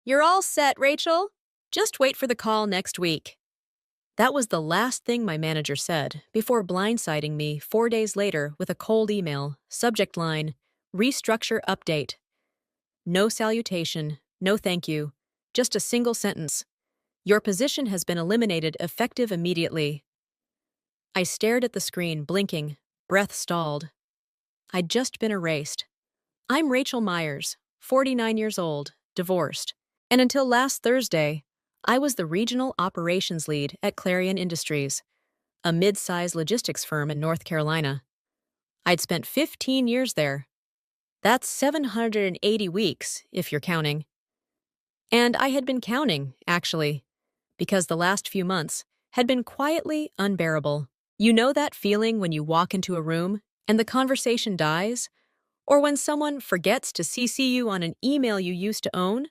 You're all set, Rachel. Just wait for the call next week. That was the last thing my manager said before blindsiding me 4 days later with a cold email, subject line, restructure update. No salutation, no thank you, just a single sentence. Your position has been eliminated effective immediately. I stared at the screen, blinking, breath stalled. I'd just been erased. I'm Rachel Myers, 49 years old, divorced. And until last Thursday, I was the regional operations lead at Clarion Industries, a mid-sized logistics firm in North Carolina. I'd spent 15 years there. That's 780 weeks, if you're counting. And I had been counting, actually, because the last few months had been quietly unbearable. You know that feeling when you walk into a room and the conversation dies? Or when someone forgets to CC you on an email you used to own?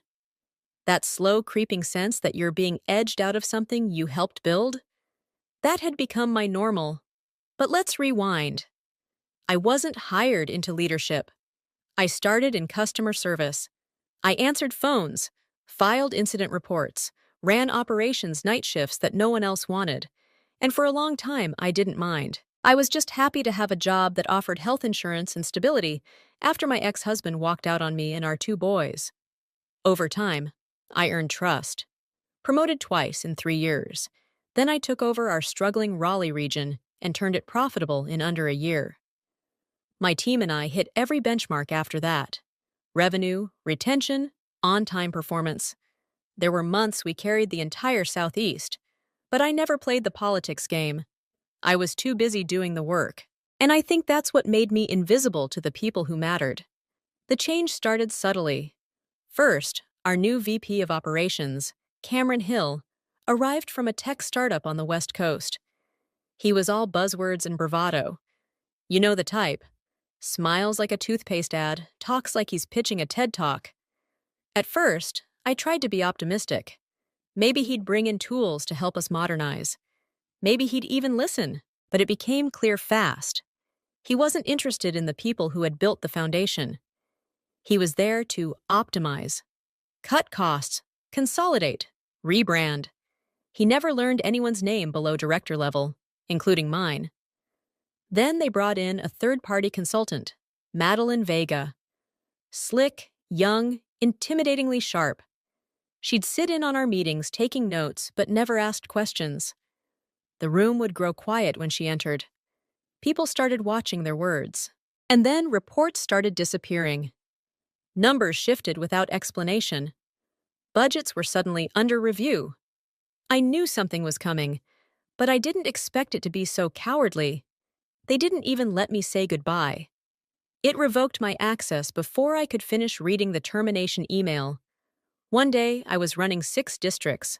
That slow creeping sense that you're being edged out of something you helped build? That had become my normal. But let's rewind. I wasn't hired into leadership. I started in customer service. I answered phones, filed incident reports, ran operations night shifts that no one else wanted. And for a long time, I didn't mind. I was just happy to have a job that offered health insurance and stability after my ex-husband walked out on me and our 2 boys. Over time, I earned trust. Promoted twice in 3 years. Then I took over our struggling Raleigh region and turned it profitable in under a year. My team and I hit every benchmark after that. Revenue, retention, on-time performance. There were months we carried the entire Southeast, but I never played the politics game. I was too busy doing the work. And I think that's what made me invisible to the people who mattered. The change started subtly. First, our new VP of Operations, Cameron Hill, arrived from a tech startup on the West Coast. He was all buzzwords and bravado. You know the type. Smiles like a toothpaste ad, talks like he's pitching a TED Talk. At first, I tried to be optimistic. Maybe he'd bring in tools to help us modernize. Maybe he'd even listen, but it became clear fast. He wasn't interested in the people who had built the foundation. He was there to optimize, cut costs, consolidate, rebrand. He never learned anyone's name below director level, including mine. Then they brought in a third-party consultant, Madeline Vega. Slick, young, intimidatingly sharp. She'd sit in on our meetings taking notes but never asked questions. The room would grow quiet when she entered. People started watching their words. And then reports started disappearing. Numbers shifted without explanation. Budgets were suddenly under review. I knew something was coming, but I didn't expect it to be so cowardly. They didn't even let me say goodbye. It revoked my access before I could finish reading the termination email. One day, I was running 6 districts.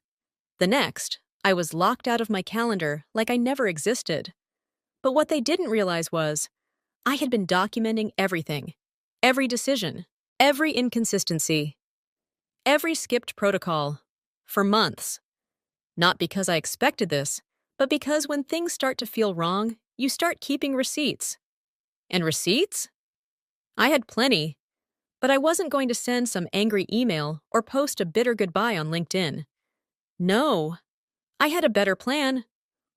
The next, I was locked out of my calendar like I never existed. But what they didn't realize was, I had been documenting everything. Every decision. Every inconsistency. Every skipped protocol. For months. Not because I expected this, but because when things start to feel wrong, you start keeping receipts. And receipts? I had plenty, but I wasn't going to send some angry email or post a bitter goodbye on LinkedIn. No, I had a better plan,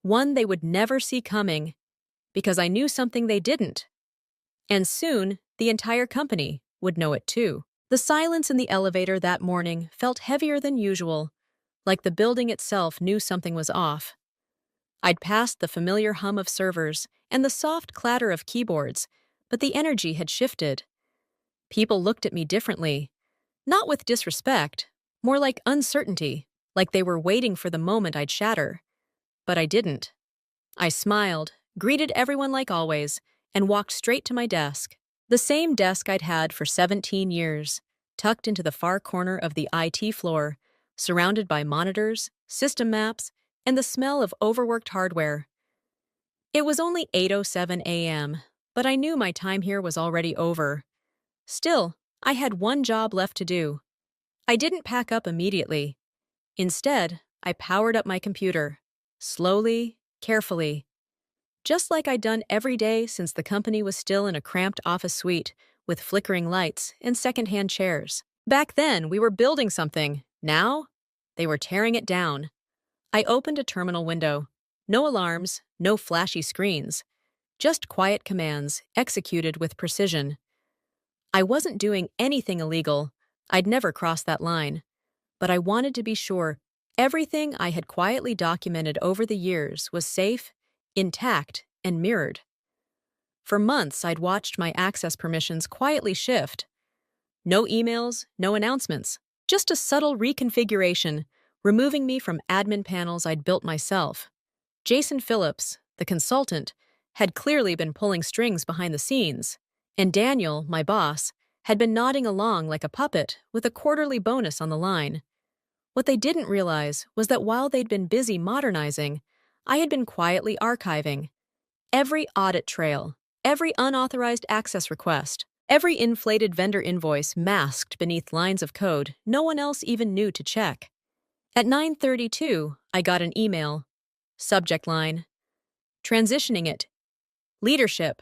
one they would never see coming, because I knew something they didn't. And soon, the entire company would know it too. The silence in the elevator that morning felt heavier than usual, like the building itself knew something was off. I'd passed the familiar hum of servers and the soft clatter of keyboards, but the energy had shifted. People looked at me differently, not with disrespect, more like uncertainty, like they were waiting for the moment I'd shatter. But I didn't. I smiled, greeted everyone like always, and walked straight to my desk. The same desk I'd had for 17 years, tucked into the far corner of the IT floor, surrounded by monitors, system maps, and the smell of overworked hardware. It was only 8:07 a.m., but I knew my time here was already over. Still, I had one job left to do. I didn't pack up immediately. Instead, I powered up my computer, slowly, carefully, just like I'd done every day since the company was still in a cramped office suite with flickering lights and secondhand chairs. Back then, we were building something. Now, they were tearing it down. I opened a terminal window. No alarms, no flashy screens. Just quiet commands, executed with precision. I wasn't doing anything illegal. I'd never crossed that line. But I wanted to be sure everything I had quietly documented over the years was safe, intact, and mirrored. For months, I'd watched my access permissions quietly shift. No emails, no announcements, just a subtle reconfiguration, removing me from admin panels I'd built myself. Jason Phillips, the consultant, had clearly been pulling strings behind the scenes, and Daniel, my boss, had been nodding along like a puppet with a quarterly bonus on the line. What they didn't realize was that while they'd been busy modernizing, I had been quietly archiving. Every audit trail, every unauthorized access request, every inflated vendor invoice masked beneath lines of code no one else even knew to check. At 9:32, I got an email. Subject line: transitioning it. Leadership.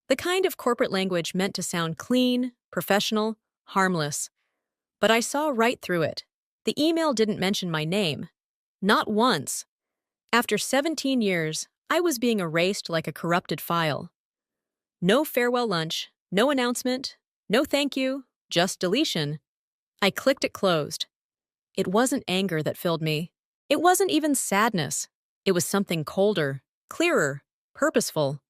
The kind of corporate language meant to sound clean, professional, harmless. But I saw right through it. The email didn't mention my name. Not once. After 17 years, I was being erased like a corrupted file. No farewell lunch, no announcement, no thank you, just deletion. I clicked it closed. It wasn't anger that filled me. It wasn't even sadness. It was something colder, clearer, purposeful.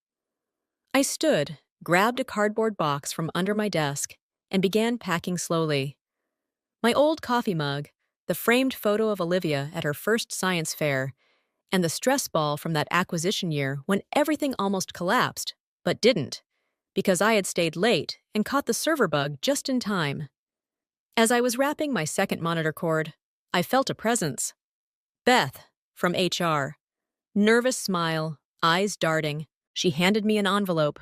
I stood, grabbed a cardboard box from under my desk, and began packing slowly. My old coffee mug, the framed photo of Olivia at her first science fair, and the stress ball from that acquisition year when everything almost collapsed, but didn't, because I had stayed late and caught the server bug just in time. As I was wrapping my second monitor cord, I felt a presence. Beth, from HR. Nervous smile, eyes darting. She handed me an envelope.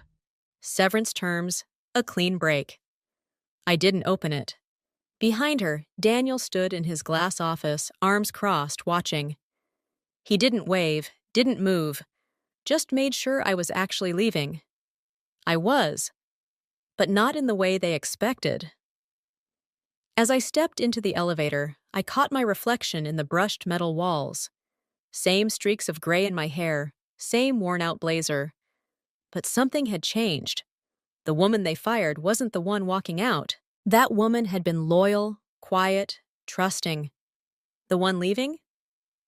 Severance terms, a clean break. I didn't open it. Behind her, Daniel stood in his glass office, arms crossed, watching. He didn't wave, didn't move, just made sure I was actually leaving. I was, but not in the way they expected. As I stepped into the elevator, I caught my reflection in the brushed metal walls. Same streaks of gray in my hair, same worn-out blazer. But something had changed. The woman they fired wasn't the one walking out. That woman had been loyal, quiet, trusting. The one leaving?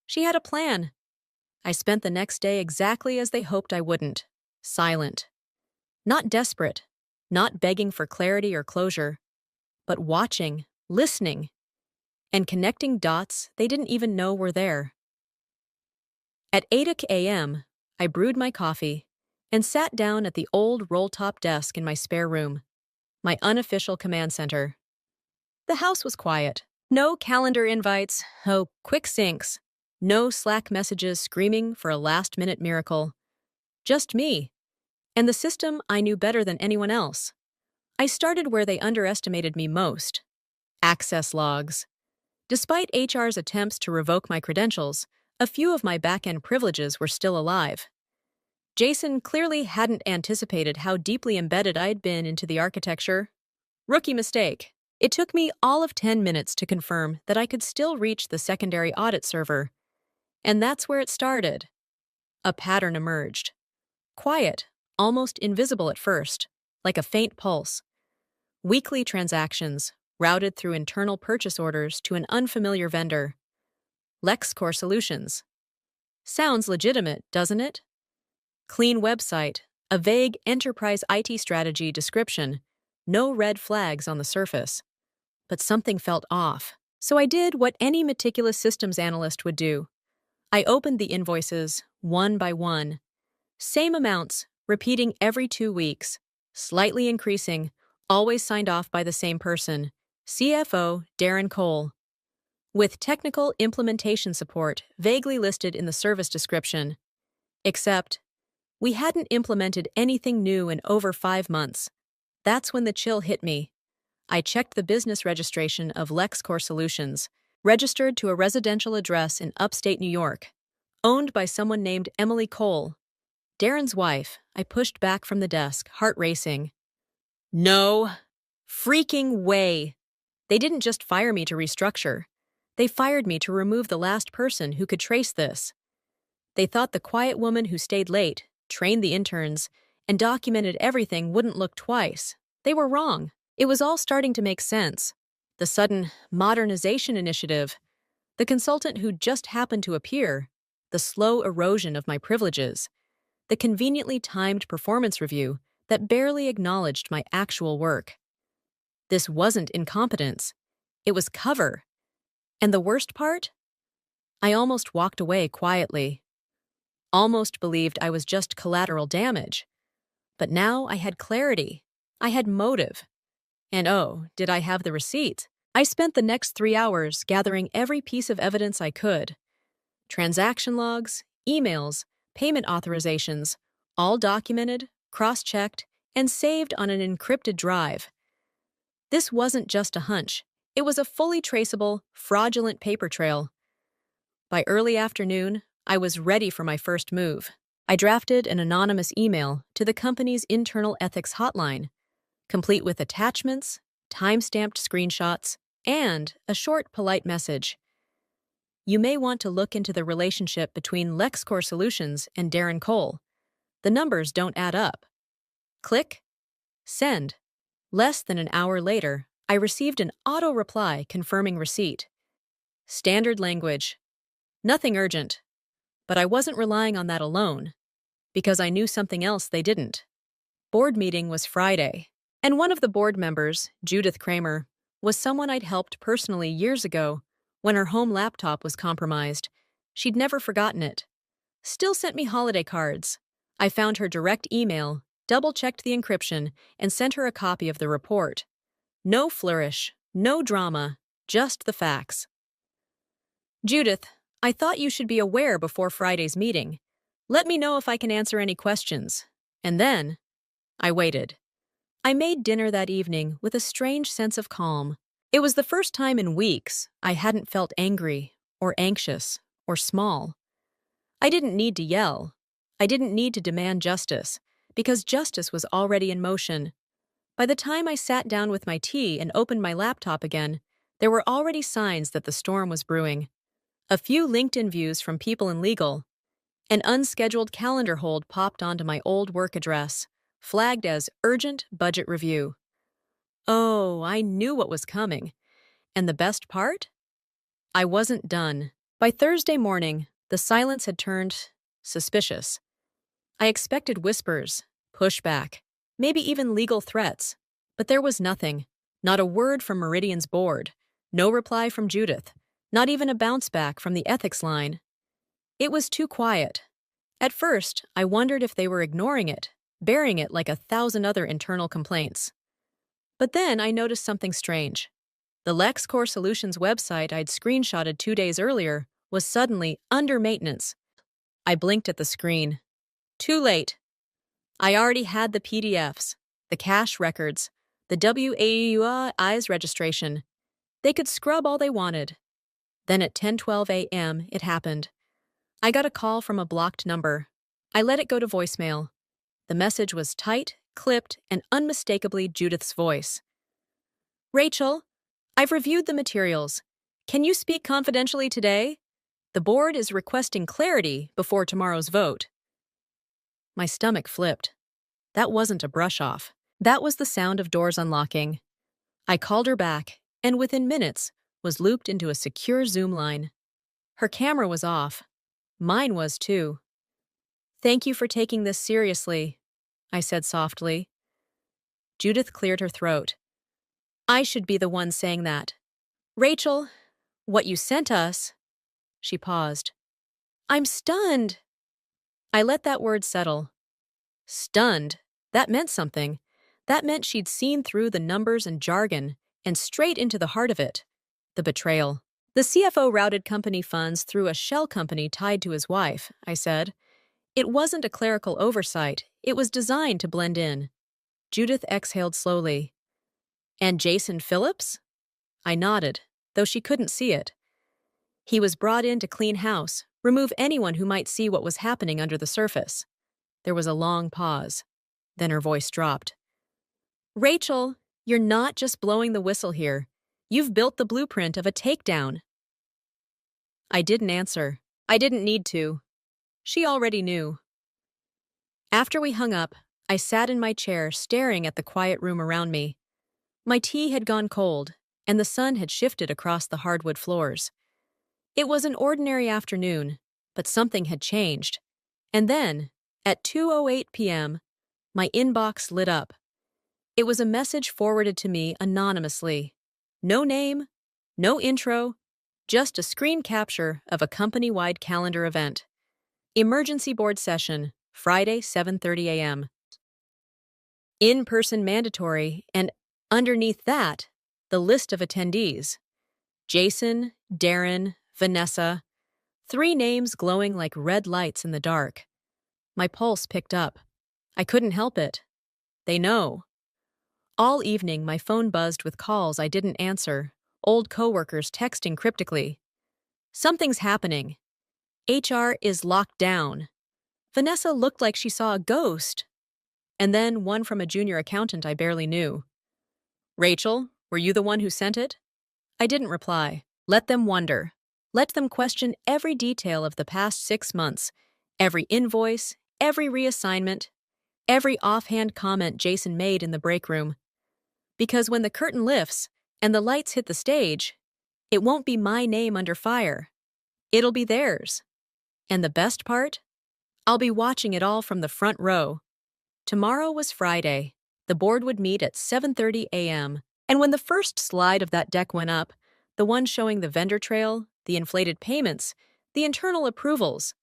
She had a plan. I spent the next day exactly as they hoped I wouldn't. Silent. Not desperate. Not begging for clarity or closure. But watching, listening, and connecting dots they didn't even know were there. At 8 a.m., I brewed my coffee and sat down at the old roll-top desk in my spare room, my unofficial command center. The house was quiet. No calendar invites, no quick syncs, no Slack messages screaming for a last-minute miracle. Just me, and the system I knew better than anyone else. I started where they underestimated me most: access logs. Despite HR's attempts to revoke my credentials, a few of my back-end privileges were still alive. Jason clearly hadn't anticipated how deeply embedded I'd been into the architecture. Rookie mistake. It took me all of 10 minutes to confirm that I could still reach the secondary audit server. And that's where it started. A pattern emerged. Quiet, almost invisible at first, like a faint pulse. Weekly transactions, routed through internal purchase orders to an unfamiliar vendor. LexCore Solutions. Sounds legitimate, doesn't it? Clean website, a vague enterprise IT strategy description, no red flags on the surface. But something felt off, so I did what any meticulous systems analyst would do. I opened the invoices, one by one. Same amounts, repeating every 2 weeks, slightly increasing, always signed off by the same person, CFO Darren Cole. With technical implementation support vaguely listed in the service description. Except, we hadn't implemented anything new in over 5 months. That's when the chill hit me. I checked the business registration of LexCore Solutions, registered to a residential address in upstate New York, owned by someone named Emily Cole. Darren's wife. I pushed back from the desk, heart racing. No freaking way. They didn't just fire me to restructure. They fired me to remove the last person who could trace this. They thought the quiet woman who stayed late, trained the interns, and documented everything wouldn't look twice. They were wrong. It was all starting to make sense. The sudden modernization initiative, the consultant who just happened to appear, the slow erosion of my privileges, the conveniently timed performance review that barely acknowledged my actual work. This wasn't incompetence. It was cover. And the worst part? I almost walked away quietly. Almost believed I was just collateral damage. But now I had clarity. I had motive. And oh, did I have the receipt? I spent the next 3 hours gathering every piece of evidence I could. Transaction logs, emails, payment authorizations, all documented, cross-checked, and saved on an encrypted drive. This wasn't just a hunch. It was a fully traceable, fraudulent paper trail. By early afternoon, I was ready for my first move. I drafted an anonymous email to the company's internal ethics hotline, complete with attachments, time-stamped screenshots, and a short, polite message. You may want to look into the relationship between LexCorp Solutions and Darren Cole. The numbers don't add up. Click. Send. Less than an hour later, I received an auto-reply confirming receipt. Standard language. Nothing urgent. But I wasn't relying on that alone, because I knew something else they didn't. Board meeting was Friday, and one of the board members, Judith Kramer, was someone I'd helped personally years ago when her home laptop was compromised. She'd never forgotten it. Still sent me holiday cards. I found her direct email, double-checked the encryption, and sent her a copy of the report. No flourish, no drama, just the facts. Judith, I thought you should be aware before Friday's meeting. Let me know if I can answer any questions. And then, I waited. I made dinner that evening with a strange sense of calm. It was the first time in weeks I hadn't felt angry, or anxious, or small. I didn't need to yell. I didn't need to demand justice, because justice was already in motion. By the time I sat down with my tea and opened my laptop again, there were already signs that the storm was brewing. A few LinkedIn views from people in legal. An unscheduled calendar hold popped onto my old work address, flagged as urgent budget review. Oh, I knew what was coming. And the best part? I wasn't done. By Thursday morning, the silence had turned suspicious. I expected whispers, pushback, maybe even legal threats. But there was nothing. Not a word from Meridian's board. No reply from Judith. Not even a bounce back from the ethics line. It was too quiet. At first, I wondered if they were ignoring it, burying it like 1,000 other internal complaints. But then I noticed something strange. The LexCorp Solutions website I'd screenshotted 2 days earlier was suddenly under maintenance. I blinked at the screen. Too late. I already had the PDFs, the cash records, the WAUI's registration. They could scrub all they wanted. Then at 10:12 a.m., it happened. I got a call from a blocked number. I let it go to voicemail. The message was tight, clipped, and unmistakably Judith's voice. Rachel, I've reviewed the materials. Can you speak confidentially today? The board is requesting clarity before tomorrow's vote. My stomach flipped. That wasn't a brush-off. That was the sound of doors unlocking. I called her back, and within minutes, was looped into a secure Zoom line. Her camera was off. Mine was too. Thank you for taking this seriously, I said softly. Judith cleared her throat. I should be the one saying that. Rachel, what you sent us... She paused. I'm stunned. I let that word settle. Stunned? That meant something. That meant she'd seen through the numbers and jargon and straight into the heart of it. The betrayal. The CFO routed company funds through a shell company tied to his wife, I said. It wasn't a clerical oversight. It was designed to blend in. Judith exhaled slowly. And Jason Phillips? I nodded, though she couldn't see it. He was brought in to clean house, remove anyone who might see what was happening under the surface. There was a long pause. Then her voice dropped. Rachel, you're not just blowing the whistle here. You've built the blueprint of a takedown. I didn't answer. I didn't need to. She already knew. After we hung up, I sat in my chair staring at the quiet room around me. My tea had gone cold, and the sun had shifted across the hardwood floors. It was an ordinary afternoon, but something had changed. And then, at 2:08 p.m., my inbox lit up. It was a message forwarded to me anonymously. No name, no intro, just a screen capture of a company-wide calendar event. Emergency board session, Friday, 7:30 a.m. In-person mandatory, and underneath that, the list of attendees. Jason, Darren, Vanessa, 3 names glowing like red lights in the dark. My pulse picked up. I couldn't help it. They know. All evening, my phone buzzed with calls I didn't answer, old coworkers texting cryptically. Something's happening. HR is locked down. Vanessa looked like she saw a ghost. And then one from a junior accountant I barely knew. Rachel, were you the one who sent it? I didn't reply. Let them wonder. Let them question every detail of the past 6 months, every invoice, every reassignment, every offhand comment Jason made in the break room. Because when the curtain lifts and the lights hit the stage, it won't be my name under fire. It'll be theirs. And the best part? I'll be watching it all from the front row. Tomorrow was Friday. The board would meet at 7:30 a.m. And when the first slide of that deck went up, the one showing the vendor trail, the inflated payments, the internal approvals,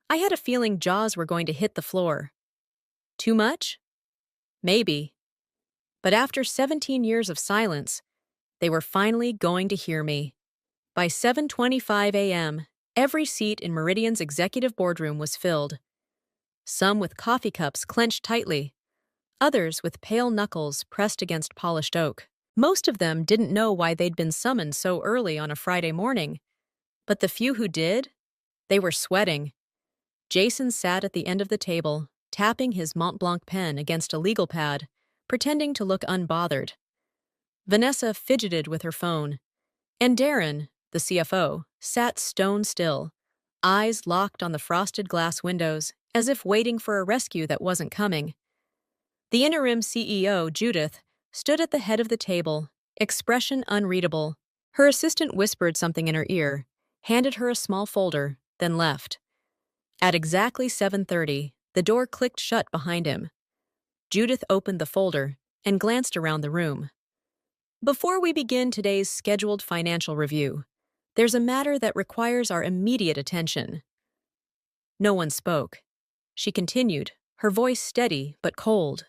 I had a feeling jaws were going to hit the floor. Too much? Maybe. But after 17 years of silence, they were finally going to hear me. By 7:25 a.m., every seat in Meridian's executive boardroom was filled. Some with coffee cups clenched tightly, others with pale knuckles pressed against polished oak. Most of them didn't know why they'd been summoned so early on a Friday morning. But the few who did, they were sweating. Jason sat at the end of the table, tapping his Mont Blanc pen against a legal pad, pretending to look unbothered. Vanessa fidgeted with her phone. And Darren, the CFO, sat stone still, eyes locked on the frosted glass windows, as if waiting for a rescue that wasn't coming. The interim CEO, Judith, stood at the head of the table, expression unreadable. Her assistant whispered something in her ear, handed her a small folder, then left. At exactly 7:30, the door clicked shut behind him. Judith opened the folder and glanced around the room. Before we begin today's scheduled financial review, there's a matter that requires our immediate attention. No one spoke. She continued, her voice steady but cold.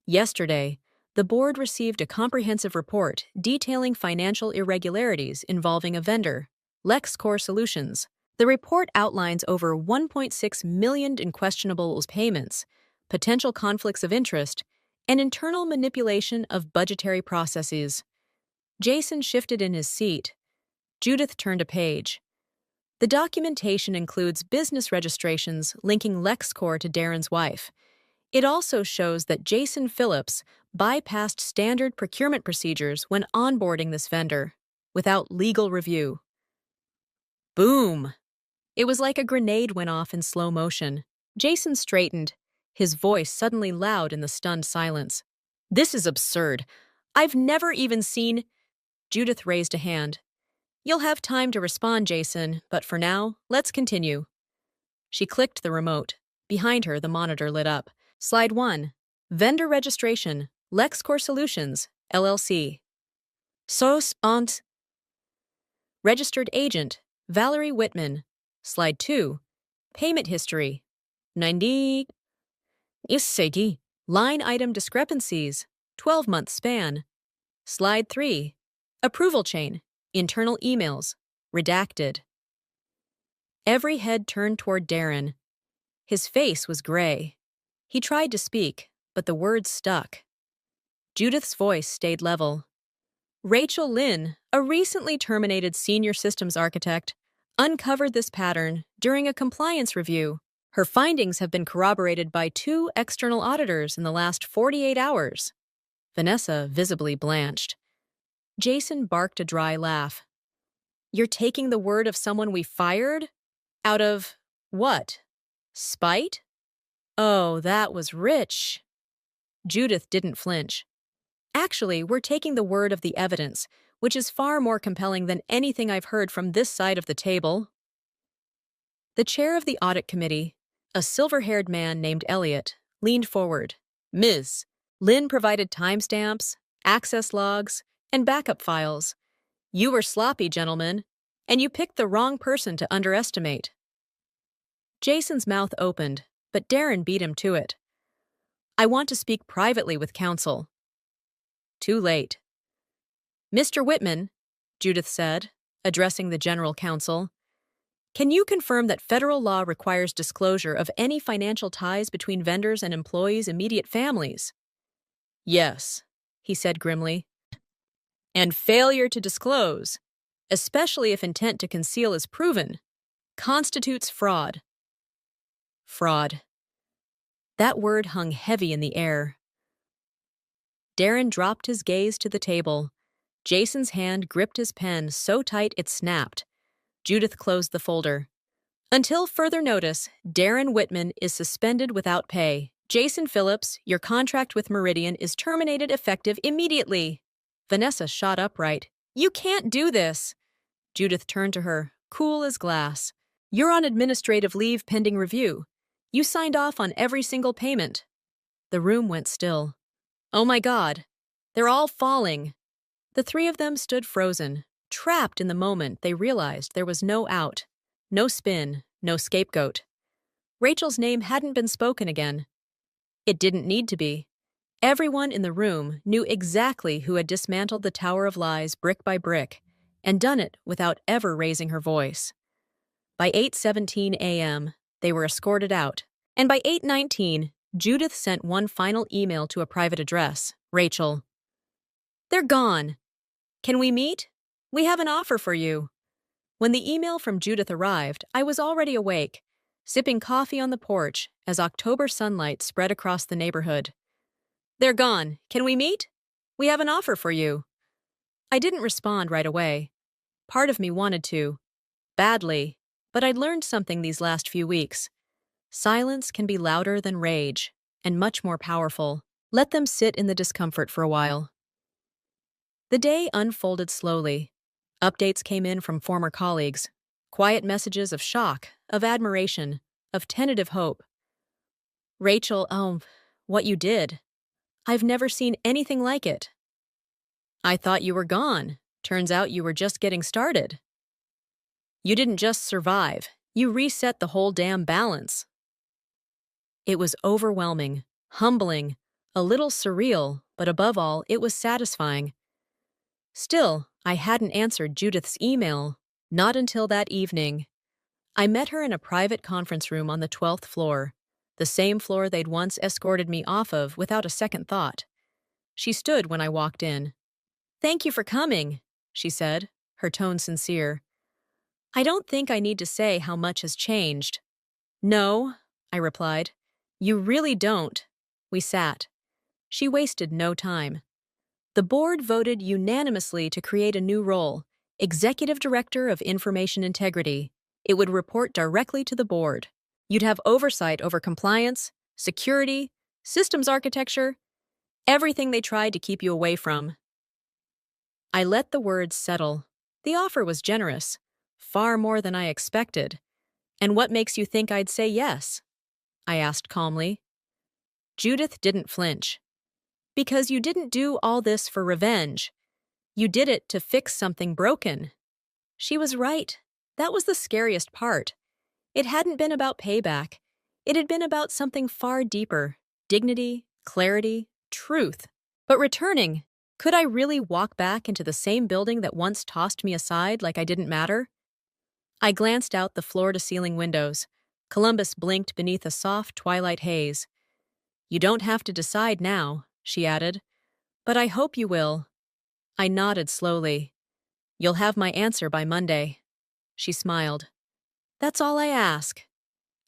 Yesterday, the board received a comprehensive report detailing financial irregularities involving a vendor, LexCore Solutions. The report outlines over $1.6 million in questionable payments, potential conflicts of interest, and internal manipulation of budgetary processes. Jason shifted in his seat. Judith turned a page. The documentation includes business registrations linking LexCore to Darren's wife. It also shows that Jason Phillips bypassed standard procurement procedures when onboarding this vendor, without legal review. Boom! It was like a grenade went off in slow motion. Jason straightened, his voice suddenly loud in the stunned silence. This is absurd. I've never even seen... Judith raised a hand. You'll have time to respond, Jason, but for now, let's continue. She clicked the remote. Behind her, the monitor lit up. Slide 1. Vendor registration, LexCore Solutions, LLC. Sos ont. Registered agent, Valerie Whitman. Slide 2. Payment history. 90. Isegi. Line item discrepancies, 12-month span. Slide 3. Approval chain, internal emails, redacted. Every head turned toward Darren. His face was gray. He tried to speak, but the words stuck. Judith's voice stayed level. Rachel Lynn, a recently terminated senior systems architect, uncovered this pattern during a compliance review. Her findings have been corroborated by 2 external auditors in the last 48 hours. Vanessa visibly blanched. Jason barked a dry laugh. You're taking the word of someone we fired? Out of what? Spite? Oh, that was rich. Judith didn't flinch. Actually, we're taking the word of the evidence, which is far more compelling than anything I've heard from this side of the table. The chair of the audit committee, a silver-haired man named Elliot, leaned forward. Ms. Lynn provided timestamps, access logs, and backup files. You were sloppy, gentlemen, and you picked the wrong person to underestimate. Jason's mouth opened, but Darren beat him to it. I want to speak privately with counsel. Too late. Mr. Whitman, Judith said, addressing the general counsel, can you confirm that federal law requires disclosure of any financial ties between vendors and employees' immediate families? Yes, he said grimly. And failure to disclose, especially if intent to conceal is proven, constitutes fraud. Fraud. That word hung heavy in the air. Darren dropped his gaze to the table. Jason's hand gripped his pen so tight it snapped. Judith closed the folder. Until further notice, Darren Whitman is suspended without pay. Jason Phillips, your contract with Meridian is terminated effective immediately. Vanessa shot upright. You can't do this. Judith turned to her, cool as glass. You're on administrative leave pending review. You signed off on every single payment. The room went still. Oh my God, they're all falling. The three of them stood frozen, trapped in the moment they realized there was no out, no spin, no scapegoat. Rachel's name hadn't been spoken again. It didn't need to be. Everyone in the room knew exactly who had dismantled the Tower of Lies brick by brick, and done it without ever raising her voice. By 8:17 a.m., they were escorted out, and by 8:19, Judith sent one final email to a private address, Rachel. They're gone. Can we meet? We have an offer for you. When the email from Judith arrived, I was already awake, sipping coffee on the porch as October sunlight spread across the neighborhood. They're gone. Can we meet? We have an offer for you. I didn't respond right away. Part of me wanted to. Badly. But I'd learned something these last few weeks. Silence can be louder than rage, and much more powerful. Let them sit in the discomfort for a while. The day unfolded slowly. Updates came in from former colleagues. Quiet messages of shock, of admiration, of tentative hope. Rachel, what you did. I've never seen anything like it. I thought you were gone. Turns out you were just getting started. You didn't just survive. You reset the whole damn balance. It was overwhelming, humbling, a little surreal, but above all, it was satisfying. Still, I hadn't answered Judith's email, not until that evening. I met her in a private conference room on the 12th floor, the same floor they'd once escorted me off of without a second thought. She stood when I walked in. Thank you for coming, she said, her tone sincere. I don't think I need to say how much has changed. No, I replied. You really don't. We sat. She wasted no time. The board voted unanimously to create a new role, Executive Director of Information Integrity. It would report directly to the board. You'd have oversight over compliance, security, systems architecture, everything they tried to keep you away from. I let the words settle. The offer was generous, far more than I expected. And what makes you think I'd say yes? I asked calmly. Judith didn't flinch. Because you didn't do all this for revenge. You did it to fix something broken. She was right. That was the scariest part. It hadn't been about payback. It had been about something far deeper. Dignity, clarity, truth. But returning, could I really walk back into the same building that once tossed me aside like I didn't matter? I glanced out the floor-to-ceiling windows. Columbus blinked beneath a soft twilight haze. You don't have to decide now, she added. But I hope you will. I nodded slowly. You'll have my answer by Monday. She smiled. That's all I ask.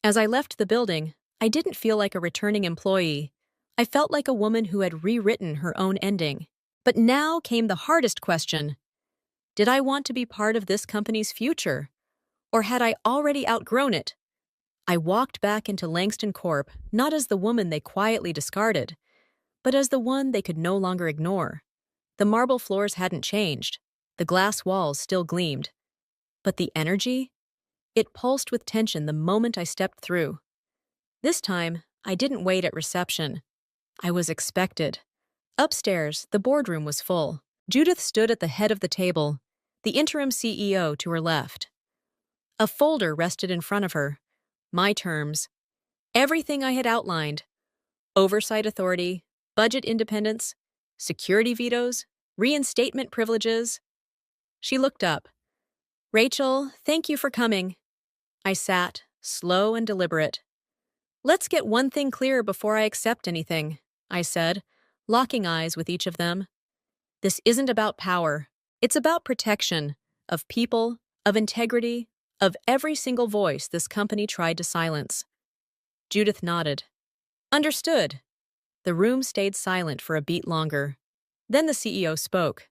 As I left the building, I didn't feel like a returning employee. I felt like a woman who had rewritten her own ending. But now came the hardest question. Did I want to be part of this company's future? Or had I already outgrown it? I walked back into Langston Corp not as the woman they quietly discarded, but as the one they could no longer ignore. The marble floors hadn't changed. The glass walls still gleamed. But the energy? It pulsed with tension the moment I stepped through. This time, I didn't wait at reception. I was expected. Upstairs, the boardroom was full. Judith stood at the head of the table, the interim CEO to her left. A folder rested in front of her. My terms. Everything I had outlined. Oversight authority, budget independence, security vetoes, reinstatement privileges. She looked up. Rachel, thank you for coming. I sat, slow and deliberate. Let's get one thing clear before I accept anything, I said, locking eyes with each of them. This isn't about power. It's about protection of people, of integrity, of every single voice this company tried to silence. Judith nodded. Understood. The room stayed silent for a beat longer. Then the CEO spoke.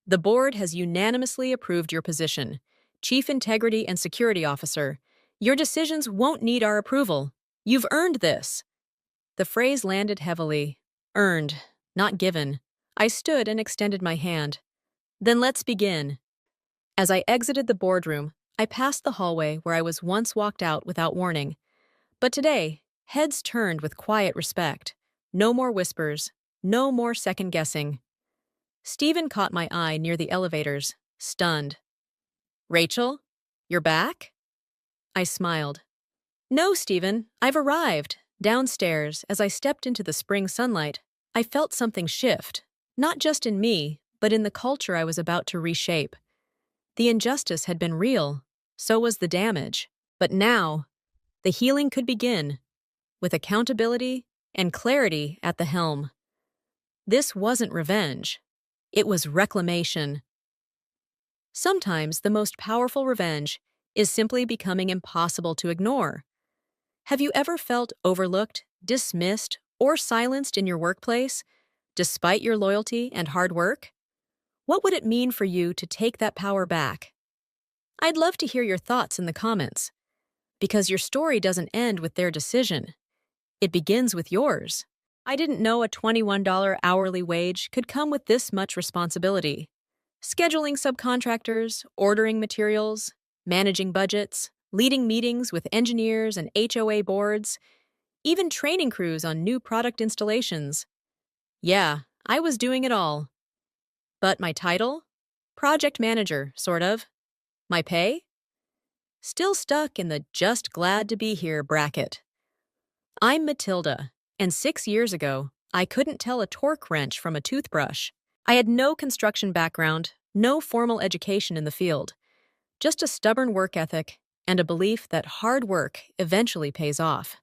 The board has unanimously approved your position, Chief Integrity and Security Officer. Your decisions won't need our approval. You've earned this. The phrase landed heavily. Earned, not given. I stood and extended my hand. Then let's begin. As I exited the boardroom, I passed the hallway where I was once walked out without warning. But today, heads turned with quiet respect. No more whispers, no more second-guessing. Stephen caught my eye near the elevators, stunned. Rachel, you're back? I smiled. No, Stephen, I've arrived. Downstairs, as I stepped into the spring sunlight, I felt something shift, not just in me, but in the culture I was about to reshape. The injustice had been real, so was the damage. But now, the healing could begin, with accountability and clarity at the helm. This wasn't revenge. It was reclamation. Sometimes the most powerful revenge is simply becoming impossible to ignore. Have you ever felt overlooked, dismissed, or silenced in your workplace, despite your loyalty and hard work? What would it mean for you to take that power back? I'd love to hear your thoughts in the comments, because your story doesn't end with their decision. It begins with yours. I didn't know a $21 hourly wage could come with this much responsibility. Scheduling subcontractors, ordering materials, managing budgets, leading meetings with engineers and HOA boards, even training crews on new product installations. Yeah, I was doing it all. But my title? Project manager, sort of. My pay? Still stuck in the just glad to be here bracket. I'm Matilda, and 6 years ago, I couldn't tell a torque wrench from a toothbrush. I had no construction background, no formal education in the field, just a stubborn work ethic and a belief that hard work eventually pays off.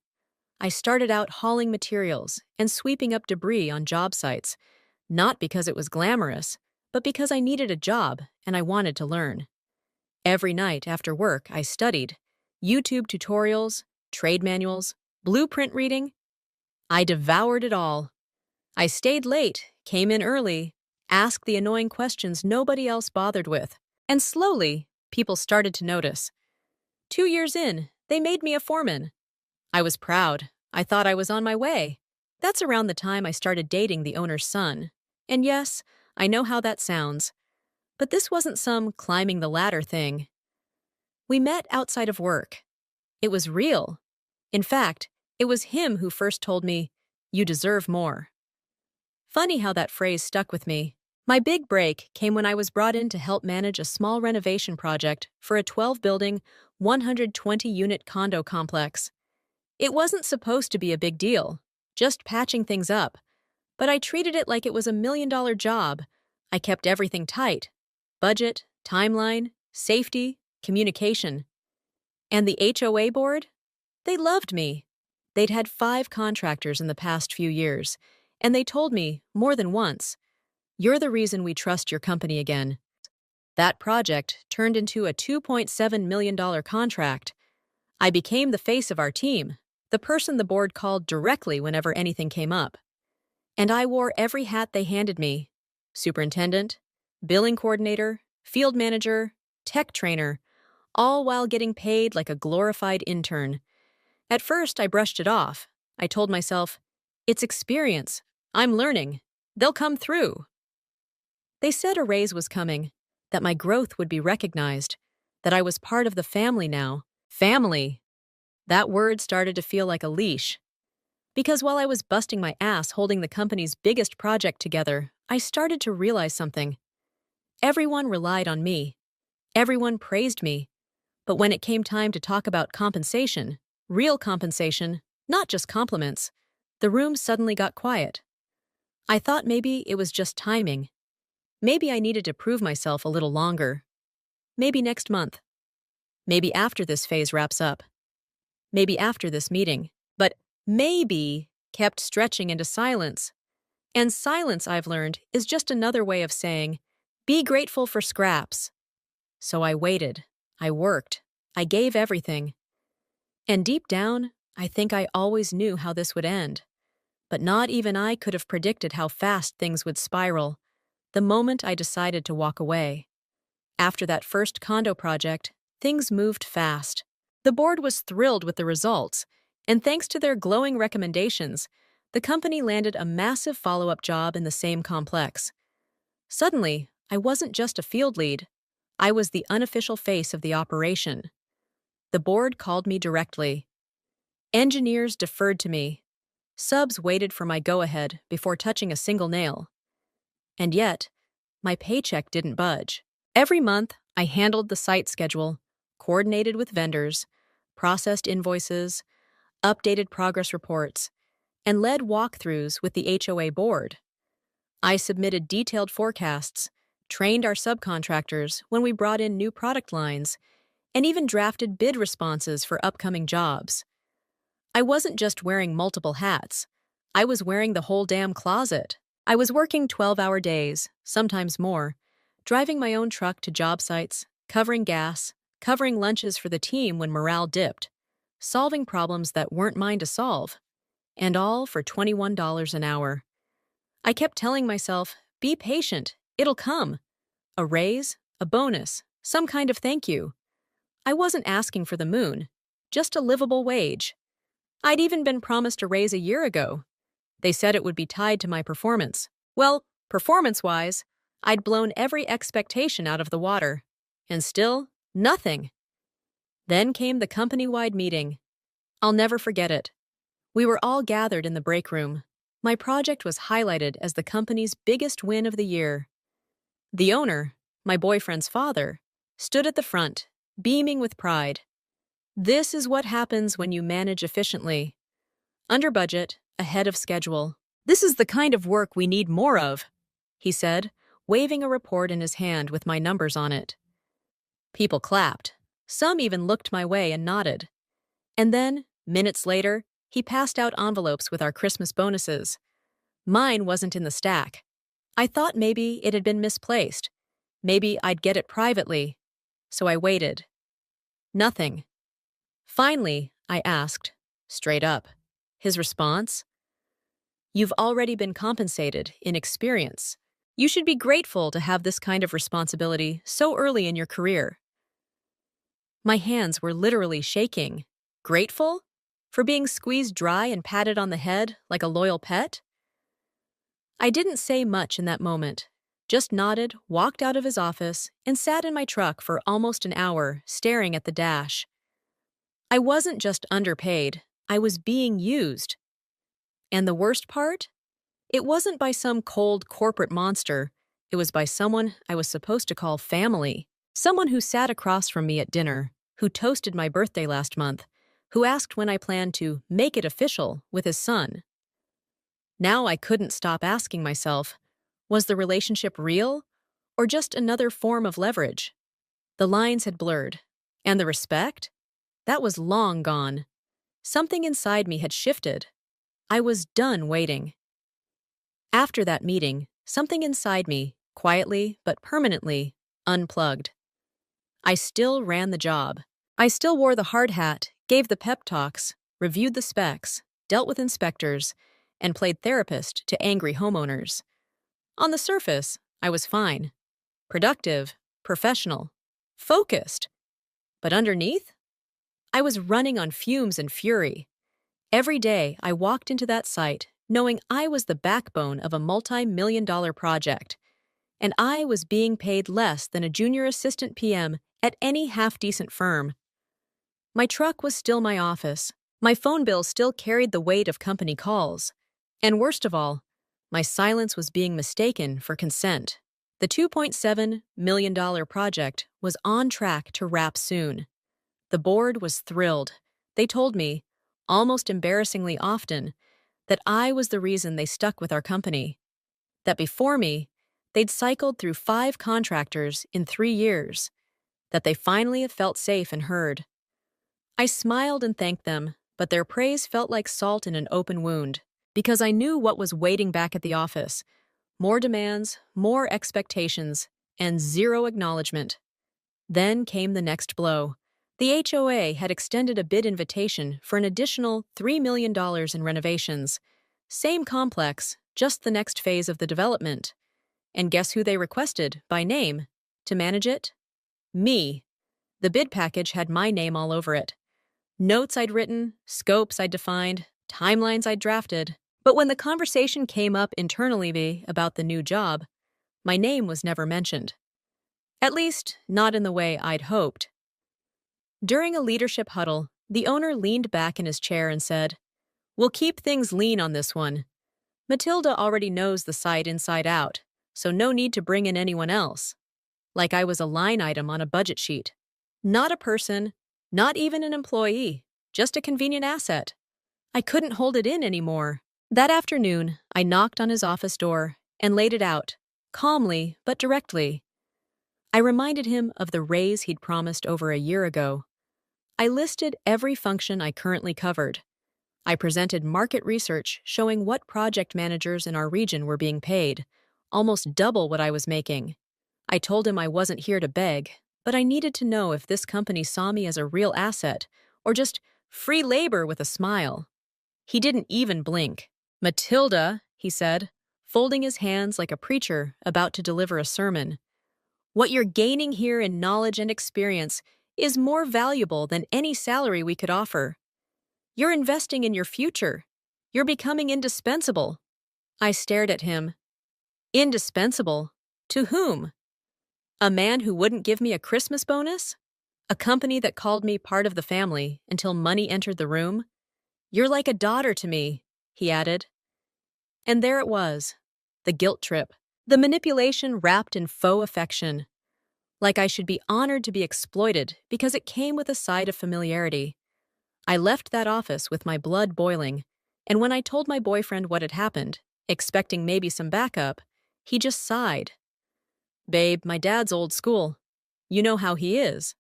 I started out hauling materials and sweeping up debris on job sites, not because it was glamorous, but because I needed a job and I wanted to learn. Every night after work, I studied YouTube tutorials, trade manuals, blueprint reading. I devoured it all. I stayed late, came in early, asked the annoying questions nobody else bothered with, and slowly, people started to notice. 2 years in, they made me a foreman. I was proud. I thought I was on my way. That's around the time I started dating the owner's son. And yes, I know how that sounds. But this wasn't some climbing the ladder thing. We met outside of work. It was real. In fact, it was him who first told me, "You deserve more." Funny how that phrase stuck with me. My big break came when I was brought in to help manage a small renovation project for a 12-building, 120-unit condo complex. It wasn't supposed to be a big deal, just patching things up, but I treated it like it was a $1 million job. I kept everything tight: budget, timeline, safety, communication. And the HOA board? They loved me. They'd had 5 contractors in the past few years, and they told me, more than once, "You're the reason we trust your company again." That project turned into a $2.7 million contract. I became the face of our team, the person the board called directly whenever anything came up. And I wore every hat they handed me. superintendent, billing coordinator, field manager, tech trainer, all while getting paid like a glorified intern. At first, I brushed it off. I told myself, it's experience. I'm learning. They'll come through. They said a raise was coming, that my growth would be recognized, that I was part of the family now. Family. That word started to feel like a leash. Because while I was busting my ass holding the company's biggest project together, I started to realize something. Everyone relied on me. Everyone praised me. But when it came time to talk about compensation, real compensation, not just compliments, the room suddenly got quiet. I thought maybe it was just timing. Maybe I needed to prove myself a little longer. Maybe next month. Maybe after this phase wraps up. Maybe after this meeting. But maybe kept stretching into silence. And silence, I've learned, is just another way of saying, be grateful for scraps. So I waited. I worked. I gave everything. And deep down, I think I always knew how this would end. But not even I could have predicted how fast things would spiral the moment I decided to walk away. After that first condo project, things moved fast. The board was thrilled with the results, and thanks to their glowing recommendations, the company landed a massive follow-up job in the same complex. Suddenly, I wasn't just a field lead. I was the unofficial face of the operation. The board called me directly. Engineers deferred to me. Subs waited for my go-ahead before touching a single nail. And yet, my paycheck didn't budge. Every month, I handled the site schedule, coordinated with vendors, processed invoices, updated progress reports, and led walkthroughs with the HOA board. I submitted detailed forecasts, trained our subcontractors when we brought in new product lines, and even drafted bid responses for upcoming jobs. I wasn't just wearing multiple hats. I was wearing the whole damn closet. I was working 12-hour days, sometimes more, driving my own truck to job sites, covering gas, covering lunches for the team when morale dipped, solving problems that weren't mine to solve, and all for $21 an hour. I kept telling myself, be patient, it'll come. A raise, a bonus, some kind of thank you. I wasn't asking for the moon, just a livable wage. I'd even been promised a raise a year ago. They said it would be tied to my performance. Well, performance-wise, I'd blown every expectation out of the water. And still, nothing. Then came the company-wide meeting. I'll never forget it. We were all gathered in the break room. My project was highlighted as the company's biggest win of the year. The owner, my boyfriend's father, stood at the front, beaming with pride. This is what happens when you manage efficiently. Under budget, ahead of schedule. This is the kind of work we need more of, he said, waving a report in his hand with my numbers on it. People clapped. Some even looked my way and nodded. And then, minutes later, he passed out envelopes with our Christmas bonuses. Mine wasn't in the stack. I thought maybe it had been misplaced. Maybe I'd get it privately. So I waited. Nothing. Finally, I asked, straight up. His response? You've already been compensated in experience. You should be grateful to have this kind of responsibility so early in your career. My hands were literally shaking. Grateful? For being squeezed dry and patted on the head like a loyal pet? I didn't say much in that moment, just nodded, walked out of his office, and sat in my truck for almost an hour, staring at the dash. I wasn't just underpaid, I was being used. And the worst part? It wasn't by some cold corporate monster. It was by someone I was supposed to call family. Someone who sat across from me at dinner, who toasted my birthday last month, who asked when I planned to make it official with his son. Now I couldn't stop asking myself, was the relationship real or just another form of leverage? The lines had blurred. And the respect? That was long gone. Something inside me had shifted. I was done waiting. After that meeting, something inside me, quietly but permanently, unplugged. I still ran the job. I still wore the hard hat, gave the pep talks, reviewed the specs, dealt with inspectors, and played therapist to angry homeowners. On the surface, I was fine, productive, professional, focused. But underneath, I was running on fumes and fury. Every day, I walked into that site knowing I was the backbone of a multi-million-dollar project, and I was being paid less than a junior assistant PM at any half-decent firm. My truck was still my office. My phone bill still carried the weight of company calls. And worst of all, my silence was being mistaken for consent. The $2.7 million project was on track to wrap soon. The board was thrilled. They told me, almost embarrassingly often, that I was the reason they stuck with our company. That before me, they'd cycled through 5 contractors in 3 years. That they finally felt safe and heard. I smiled and thanked them, but their praise felt like salt in an open wound, because I knew what was waiting back at the office. More demands, more expectations, and zero acknowledgement. Then came the next blow. The HOA had extended a bid invitation for an additional $3 million in renovations. Same complex, just the next phase of the development. And guess who they requested, by name, to manage it? Me. The bid package had my name all over it. Notes I'd written, scopes I'd defined, timelines I'd drafted. But when the conversation came up internally about the new job, my name was never mentioned. At least, not in the way I'd hoped. During a leadership huddle, the owner leaned back in his chair and said, "We'll keep things lean on this one. Matilda already knows the site inside out, so no need to bring in anyone else." Like I was a line item on a budget sheet. Not a person, not even an employee, just a convenient asset. I couldn't hold it in anymore. That afternoon, I knocked on his office door and laid it out, calmly but directly. I reminded him of the raise he'd promised over a year ago. I listed every function I currently covered. I presented market research showing what project managers in our region were being paid, almost double what I was making. I told him I wasn't here to beg, but I needed to know if this company saw me as a real asset or just free labor with a smile. He didn't even blink. "Matilda," he said, folding his hands like a preacher about to deliver a sermon, "what you're gaining here in knowledge and experience is more valuable than any salary we could offer. You're investing in your future. You're becoming indispensable." I stared at him. Indispensable? To whom? A man who wouldn't give me a Christmas bonus? A company that called me part of the family until money entered the room? "You're like a daughter to me," he added. And there it was, the guilt trip, the manipulation wrapped in faux affection. Like I should be honored to be exploited because it came with a side of familiarity. I left that office with my blood boiling, and when I told my boyfriend what had happened, expecting maybe some backup, he just sighed. "Babe, my dad's old school. You know how he is."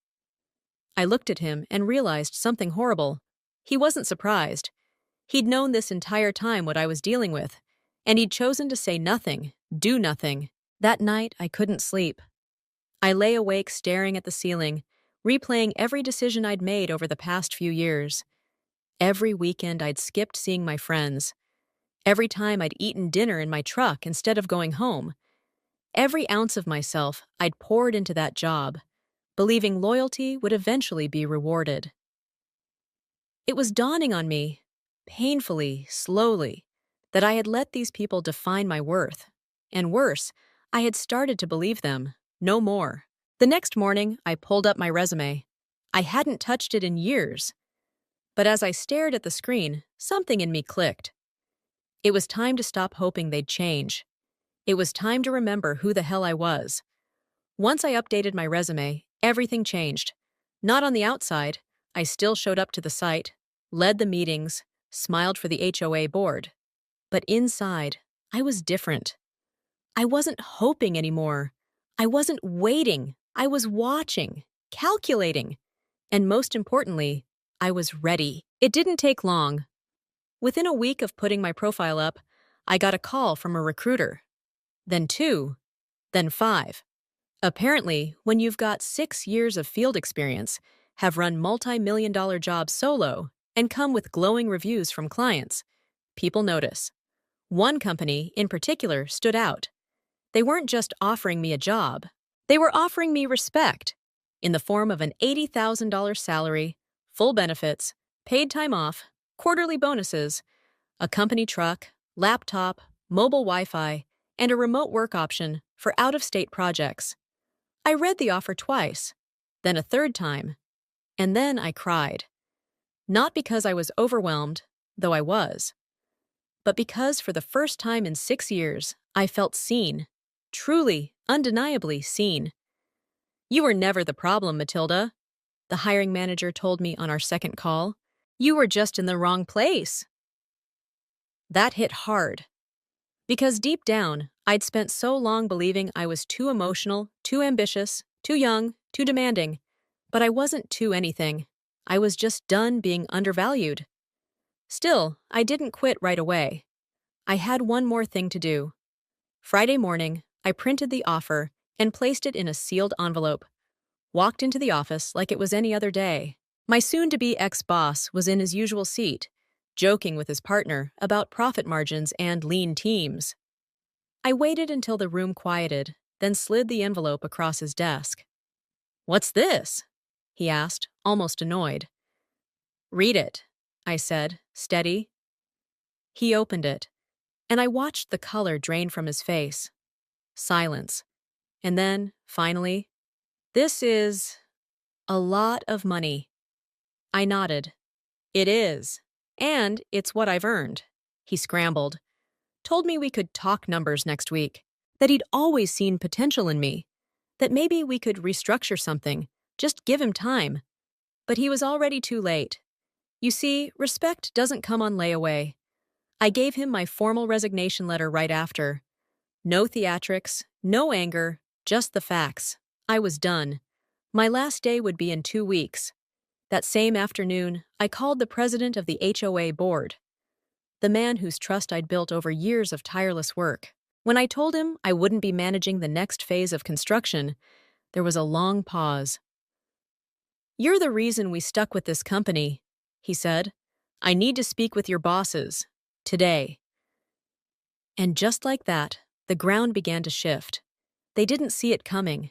I looked at him and realized something horrible. He wasn't surprised. He'd known this entire time what I was dealing with, and he'd chosen to say nothing, do nothing. That night, I couldn't sleep. I lay awake staring at the ceiling, replaying every decision I'd made over the past few years. Every weekend I'd skipped seeing my friends. Every time I'd eaten dinner in my truck instead of going home. Every ounce of myself I'd poured into that job, believing loyalty would eventually be rewarded. It was dawning on me, painfully, slowly, that I had let these people define my worth. And worse, I had started to believe them, no more. The next morning, I pulled up my resume. I hadn't touched it in years. But as I stared at the screen, something in me clicked. It was time to stop hoping they'd change. It was time to remember who the hell I was. Once I updated my resume, everything changed. Not on the outside. I still showed up to the site, led the meetings, smiled for the HOA board. But inside, I was different. I wasn't hoping anymore. I wasn't waiting. I was watching, calculating. And most importantly, I was ready. It didn't take long. Within a week of putting my profile up, I got a call from a recruiter. Then 2, then 5. Apparently, when you've got 6 years of field experience, have run multi-million-dollar jobs solo, and come with glowing reviews from clients, people notice. One company, in particular, stood out. They weren't just offering me a job, they were offering me respect in the form of an $80,000 salary, full benefits, paid time off, quarterly bonuses, a company truck, laptop, mobile Wi Fi, and a remote work option for out of state projects. I read the offer twice, then a third time, and then I cried. Not because I was overwhelmed, though I was, but because for the first time in 6 years, I felt seen. Truly, undeniably seen. You were never the problem, Matilda, the hiring manager told me on our second call. You were just in the wrong place. That hit hard. Because deep down, I'd spent so long believing I was too emotional, too ambitious, too young, too demanding. But I wasn't too anything. I was just done being undervalued. Still, I didn't quit right away. I had one more thing to do. Friday morning, I printed the offer and placed it in a sealed envelope. Walked into the office like it was any other day. My soon-to-be ex-boss was in his usual seat, joking with his partner about profit margins and lean teams. I waited until the room quieted, then slid the envelope across his desk. "What's this?" he asked, almost annoyed. "Read it," I said, steady. He opened it, and I watched the color drain from his face. Silence. And then, finally, "This is a lot of money." I nodded. "It is. And it's what I've earned." He scrambled. Told me we could talk numbers next week. That he'd always seen potential in me. That maybe we could restructure something. Just give him time. But he was already too late. You see, respect doesn't come on layaway. I gave him my formal resignation letter right after. No theatrics, no anger, just the facts. I was done. My last day would be in 2 weeks. That same afternoon, I called the president of the HOA board, the man whose trust I'd built over years of tireless work. When I told him I wouldn't be managing the next phase of construction, there was a long pause. "You're the reason we stuck with this company," he said. "I need to speak with your bosses. Today." And just like that, the ground began to shift. They didn't see it coming.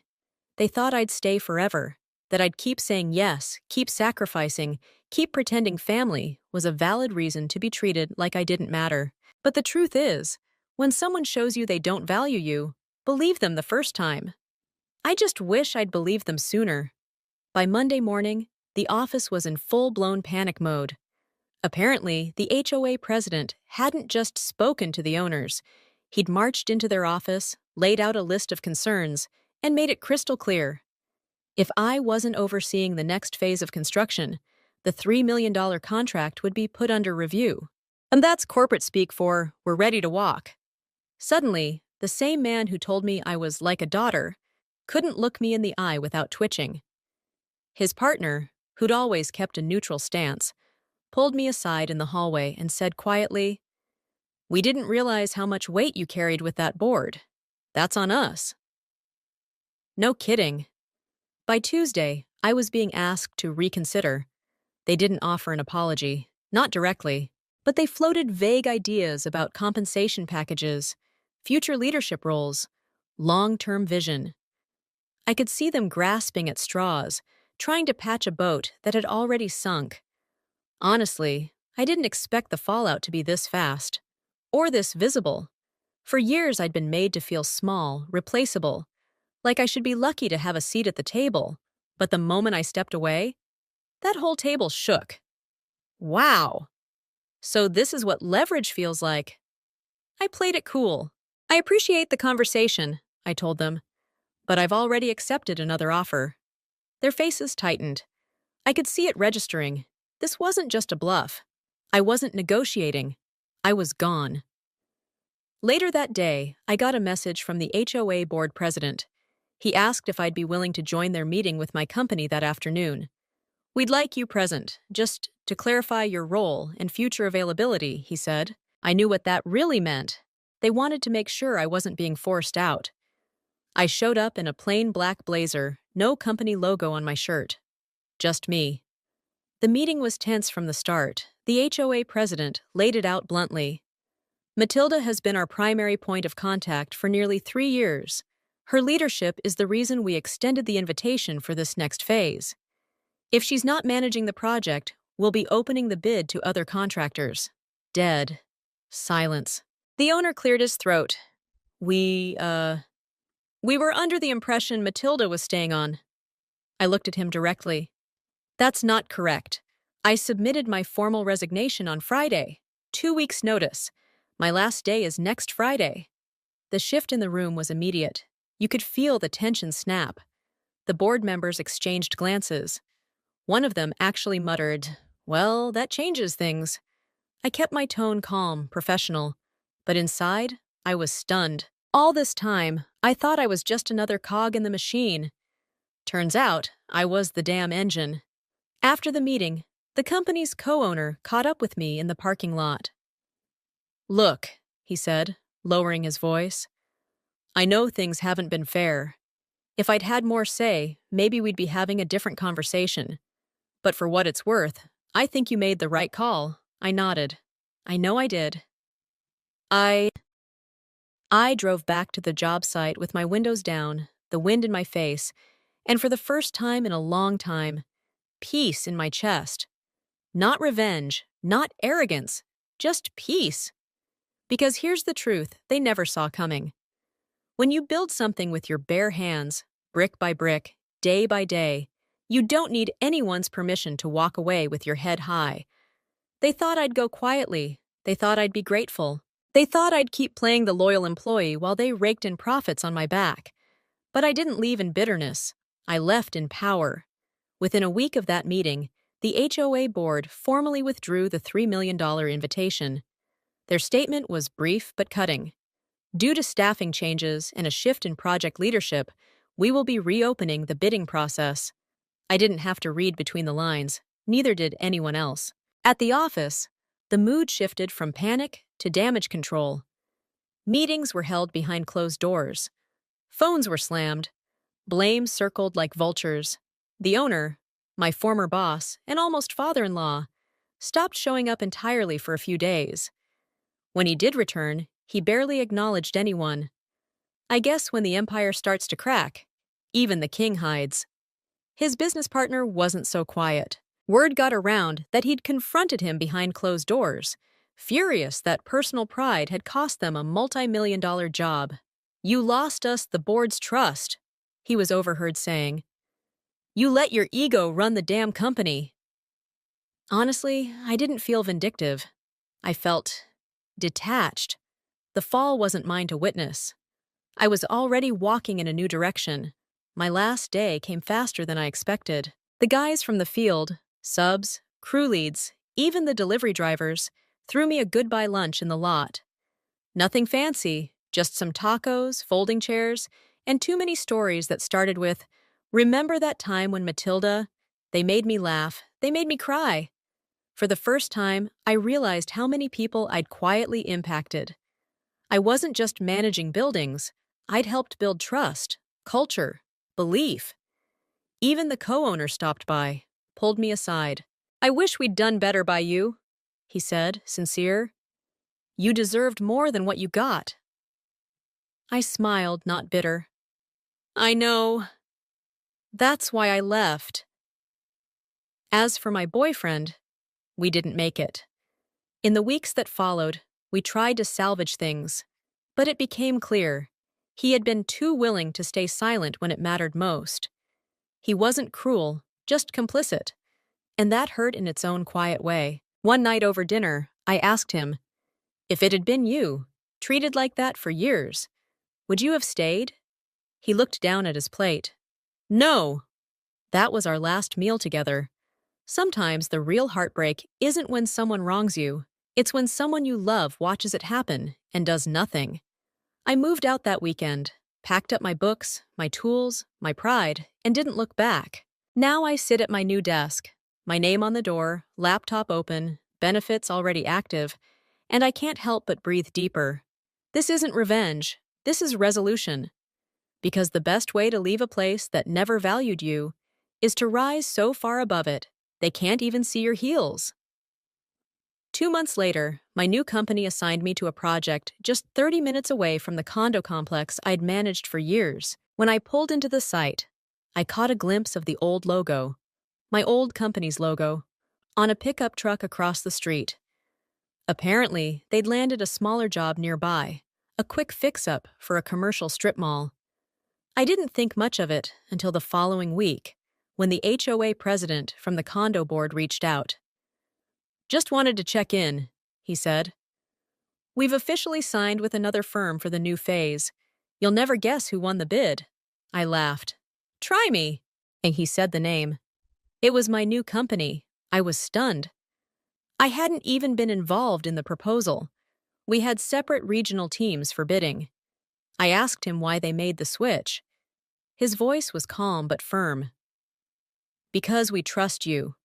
They thought I'd stay forever, that I'd keep saying yes, keep sacrificing, keep pretending family was a valid reason to be treated like I didn't matter. But the truth is, when someone shows you they don't value you, believe them the first time. I just wish I'd believed them sooner. By Monday morning, the office was in full-blown panic mode. Apparently, the HOA president hadn't just spoken to the owners. He'd marched into their office, laid out a list of concerns, and made it crystal clear. If I wasn't overseeing the next phase of construction, the $3 million contract would be put under review. And that's corporate speak for, "we're ready to walk." Suddenly, the same man who told me I was like a daughter couldn't look me in the eye without twitching. His partner, who'd always kept a neutral stance, pulled me aside in the hallway and said quietly, "We didn't realize how much weight you carried with that board. That's on us." No kidding. By Tuesday, I was being asked to reconsider. They didn't offer an apology, not directly, but they floated vague ideas about compensation packages, future leadership roles, long-term vision. I could see them grasping at straws, trying to patch a boat that had already sunk. Honestly, I didn't expect the fallout to be this fast, or this visible. For years I'd been made to feel small, replaceable, like I should be lucky to have a seat at the table. But the moment I stepped away, that whole table shook. Wow! So this is what leverage feels like. I played it cool. "I appreciate the conversation," I told them, "but I've already accepted another offer." Their faces tightened. I could see it registering. This wasn't just a bluff. I wasn't negotiating. I was gone. Later that day, I got a message from the HOA board president. He asked if I'd be willing to join their meeting with my company that afternoon. "We'd like you present, just to clarify your role and future availability," he said. I knew what that really meant. They wanted to make sure I wasn't being forced out. I showed up in a plain black blazer, no company logo on my shirt. Just me. The meeting was tense from the start. The HOA president laid it out bluntly. Matilda has been our primary point of contact for nearly 3 years. Her leadership is the reason we extended the invitation for this next phase. If she's not managing the project, we'll be opening the bid to other contractors. Dead. Silence. The owner cleared his throat. We were under the impression Matilda was staying on. I looked at him directly. That's not correct. I submitted my formal resignation on Friday. 2 weeks' notice. My last day is next Friday. The shift in the room was immediate. You could feel the tension snap. The board members exchanged glances. One of them actually muttered, "Well, that changes things." I kept my tone calm, professional. But inside, I was stunned. All this time, I thought I was just another cog in the machine. Turns out, I was the damn engine. After the meeting, the company's co-owner caught up with me in the parking lot. "Look," he said, lowering his voice. "I know things haven't been fair. If I'd had more say, maybe we'd be having a different conversation. But for what it's worth, I think you made the right call." I nodded. "I know I did." I drove back to the job site with my windows down, the wind in my face, and for the first time in a long time, peace in my chest. Not revenge, not arrogance, just peace. Because here's the truth they never saw coming. When you build something with your bare hands, brick by brick, day by day, you don't need anyone's permission to walk away with your head high. They thought I'd go quietly. They thought I'd be grateful. They thought I'd keep playing the loyal employee while they raked in profits on my back. But I didn't leave in bitterness. I left in power. Within a week of that meeting, the HOA board formally withdrew the $3 million invitation. Their statement was brief but cutting. Due to staffing changes and a shift in project leadership, we will be reopening the bidding process. I didn't have to read between the lines. Neither did anyone else. At the office, the mood shifted from panic to damage control. Meetings were held behind closed doors. Phones were slammed. Blame circled like vultures. The owner, my former boss, and almost father-in-law, stopped showing up entirely for a few days. When he did return, he barely acknowledged anyone. I guess when the empire starts to crack, even the king hides. His business partner wasn't so quiet. Word got around that he'd confronted him behind closed doors, furious that personal pride had cost them a multi-million-dollar job. "You lost us the board's trust," he was overheard saying. "You let your ego run the damn company." Honestly, I didn't feel vindictive. I felt detached. The fall wasn't mine to witness. I was already walking in a new direction. My last day came faster than I expected. The guys from the field, subs, crew leads, even the delivery drivers, threw me a goodbye lunch in the lot. Nothing fancy, just some tacos, folding chairs, and too many stories that started with, "Remember that time when Matilda?" They made me laugh. They made me cry. For the first time, I realized how many people I'd quietly impacted. I wasn't just managing buildings. I'd helped build trust, culture, belief. Even the co-owner stopped by, pulled me aside. "I wish we'd done better by you," he said, sincere. "You deserved more than what you got." I smiled, not bitter. "I know. That's why I left." As for my boyfriend, we didn't make it. In the weeks that followed, we tried to salvage things, but it became clear he had been too willing to stay silent when it mattered most. He wasn't cruel, just complicit, and that hurt in its own quiet way. One night over dinner, I asked him, "If it had been you, treated like that for years, would you have stayed?" He looked down at his plate. "No." That was our last meal together. Sometimes the real heartbreak isn't when someone wrongs you. It's when someone you love watches it happen and does nothing. I moved out that weekend, packed up my books, my tools, my pride, and didn't look back. Now I sit at my new desk, my name on the door, laptop open, benefits already active, and I can't help but breathe deeper. This isn't revenge. This is resolution. Because the best way to leave a place that never valued you is to rise so far above it they can't even see your heels. 2 months later, My new company assigned me to a project just 30 minutes away from the condo complex I'd managed for years. When I pulled into the site, I caught a glimpse of the old logo, my old company's logo, on a pickup truck across the street. Apparently, they'd landed a smaller job nearby, a quick fix-up for a commercial strip mall. I didn't think much of it until the following week, when the HOA president from the condo board reached out. "Just wanted to check in," he said. "We've officially signed with another firm for the new phase. You'll never guess who won the bid." I laughed. "Try me." And he said the name. It was my new company. I was stunned. I hadn't even been involved in the proposal. We had separate regional teams for bidding. I asked him why they made the switch. His voice was calm but firm. "Because we trust you.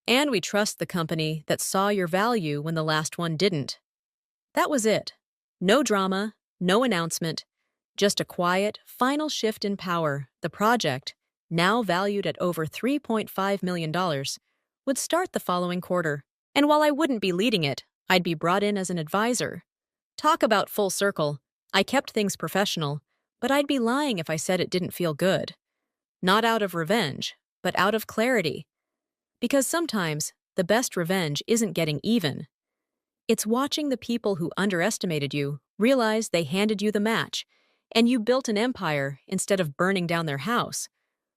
And we trust the company that saw your value when the last one didn't." That was it. No drama, no announcement, just a quiet, final shift in power. The project, now valued at over $3.5 million, would start the following quarter. And while I wouldn't be leading it, I'd be brought in as an advisor. Talk about full circle. I kept things professional, but I'd be lying if I said it didn't feel good. Not out of revenge, but out of clarity. Because sometimes, the best revenge isn't getting even. It's watching the people who underestimated you realize they handed you the match, and you built an empire instead of burning down their house.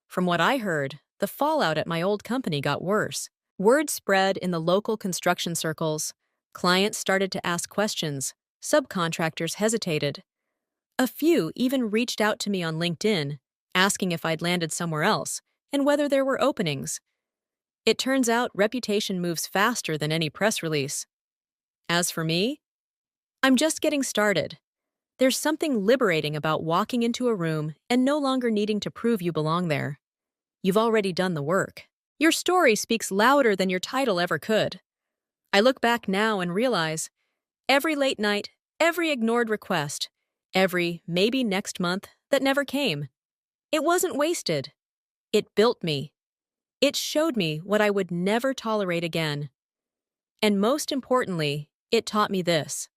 From what I heard, the fallout at my old company got worse. Word spread in the local construction circles. Clients started to ask questions. Subcontractors hesitated. A few even reached out to me on LinkedIn, asking if I'd landed somewhere else and whether there were openings. It turns out reputation moves faster than any press release. As for me, I'm just getting started. There's something liberating about walking into a room and no longer needing to prove you belong there. You've already done the work. Your story speaks louder than your title ever could. I look back now and realize every late night, every ignored request, every maybe next month that never came, it wasn't wasted. It built me. It showed me what I would never tolerate again. And most importantly, it taught me this.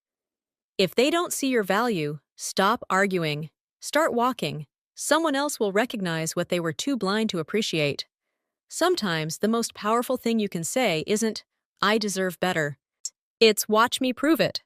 If they don't see your value, stop arguing. Start walking. Someone else will recognize what they were too blind to appreciate. Sometimes the most powerful thing you can say isn't, "I deserve better." It's, "Watch me prove it."